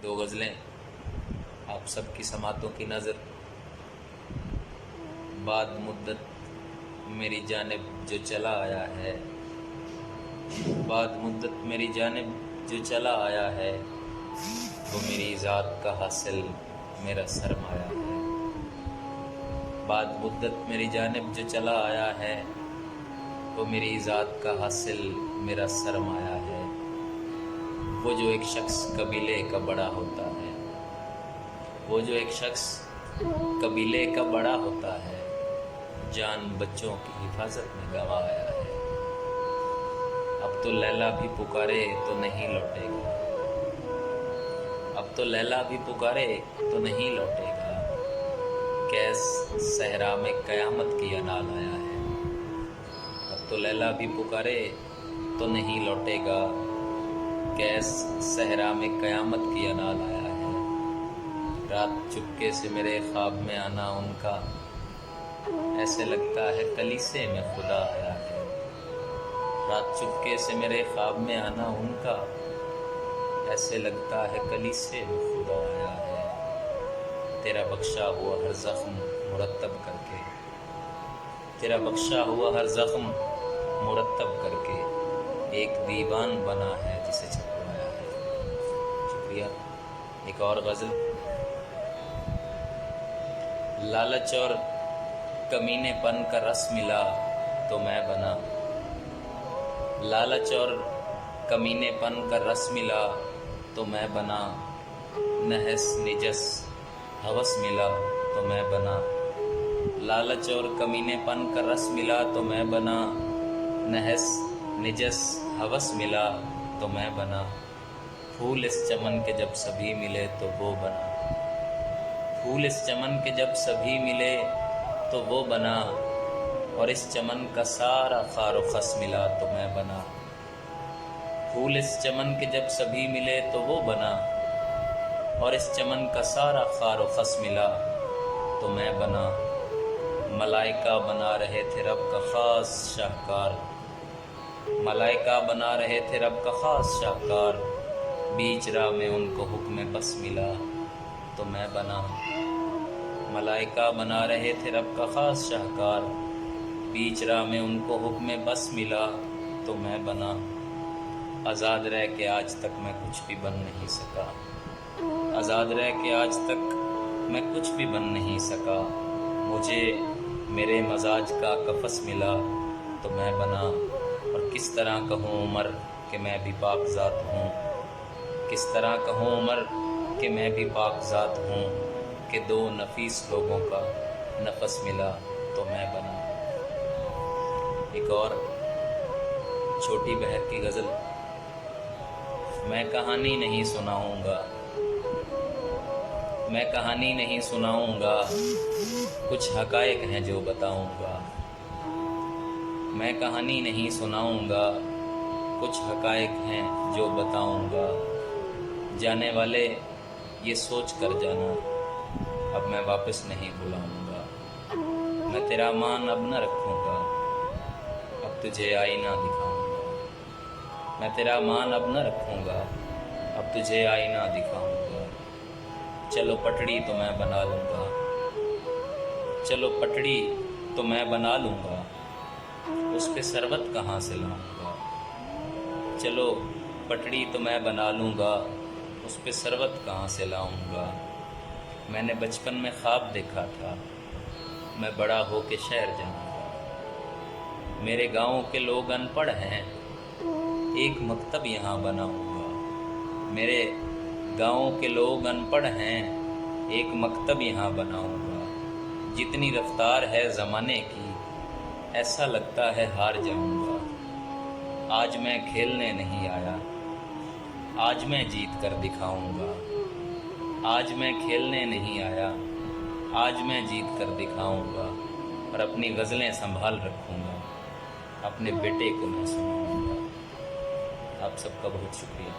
दो गज़लें आप सब की समातों की नज़र। बाद मुद्दत मेरी जानिब जो चला आया है, बाद मुद्दत मेरी जानिब जो चला आया है, वो मेरी ज़ात का हासिल मेरा सरमाया है। बाद मुद्दत मेरी जानिब जो चला आया है, वो मेरी ज़ात का हासिल मेरा सरमाया है। वो जो एक शख्स कबीले का बड़ा होता है, वो जो एक शख्स कबीले का बड़ा होता है, जान बच्चों की हिफाजत में गंवा आया है। अब तो लैला भी पुकारे तो नहीं लौटेगा, अब तो लैला भी पुकारे तो नहीं लौटेगा। कैस सहरा में कयामत की अनाल आया है। अब तो लैला भी पुकारे तो नहीं लौटेगा, कैस सहरा में कयामत की अनाल आया है। रात चुपके से मेरे ख्वाब में आना उनका, ऐसे लगता है कलीसे में खुदा आया है। रात चुपके से मेरे ख्वाब में आना उनका, ऐसे लगता है कलीसे में खुदा आया है। तेरा बख्शा हुआ हर जख्म मुरतब करके, तेरा बख्शा हुआ हर जख्म मुरतब करके एक दीवान बना है जिसे छपवाया है। शुक्रिया। एक और गज़ल। लालच और कमीनेपन का रस मिला तो मैं बना, लालच और कमीनेपन का रस मिला तो मैं बना। नहस निजस हवस मिला तो मैं बना, लालच और कमीनेपन का रस मिला तो मैं बना। नहस निजस हवस मिला तो मैं बना। फूल इस चमन के जब सभी मिले तो वो बना, फूल इस चमन के जब सभी मिले तो वो बना। और इस चमन का सारा खार व खस मिला तो मैं बना। फूल इस चमन के जब सभी मिले तो वो बना, और इस चमन का सारा खार व खस मिला तो मैं बना। मलाइका बना रहे थे रब का खास शाहकार, मलाइका बना रहे थे रब का खास शाहकार। बीच राह में उनको हुक्म बस मिला तो मैं बना। मलाइका बना रहे थे रब का खास शाहकार, बीच राह में उनको हुक्म बस मिला तो मैं बना। आज़ाद रह के आज तक मैं कुछ भी बन नहीं सका, आज़ाद रह के आज तक मैं कुछ भी बन नहीं सका। मुझे मेरे मजाज का कफस मिला तो मैं बना। और किस तरह कहूँ उमर कि मैं भी पाकज़ात हूँ, किस तरह कहूँ उमर कि मैं भी पाकज़ात हूँ। कि दो नफीस लोगों का नफस मिला तो मैं बना। एक और छोटी बहर की गज़ल। मैं कहानी नहीं सुनाऊँगा, मैं कहानी नहीं सुनाऊँगा, कुछ हक़ाइक़ हैं जो बताऊँगा। मैं कहानी नहीं सुनाऊँगा, कुछ हक़ाइक़ हैं जो बताऊँगा। जाने वाले ये सोच कर जाना, अब मैं वापस नहीं बुलाऊँगा। मैं तेरा मान अब न रखूँगा, अब तुझे आईना दिखाऊँगा। मैं तेरा मान अब न रखूँगा, अब तुझे आईना दिखाऊँगा। चलो पटड़ी तो मैं बना लूँगा, चलो पटड़ी तो मैं बना लूँगा, उस पे शरबत कहाँ से लाऊँगा। चलो पटड़ी तो मैं बना लूँगा, उस पे शरबत कहाँ से लाऊँगा। मैंने बचपन में ख्वाब देखा था, मैं बड़ा हो के शहर जाऊँगा। मेरे गाँव के लोग अनपढ़ हैं, एक मकतब यहाँ बनाऊँगा। मेरे गाँव के लोग अनपढ़ हैं, एक मकतब यहाँ बनाऊँगा। जितनी रफ्तार है ज़माने की, ऐसा लगता है हार जाऊँगा। आज मैं खेलने नहीं आया, आज मैं जीत कर दिखाऊँगा। आज मैं खेलने नहीं आया, आज मैं जीत कर दिखाऊँगा। और अपनी गज़लें संभाल रखूँगा, अपने बेटे को मैं सुनाऊँगा। आप सबका बहुत शुक्रिया।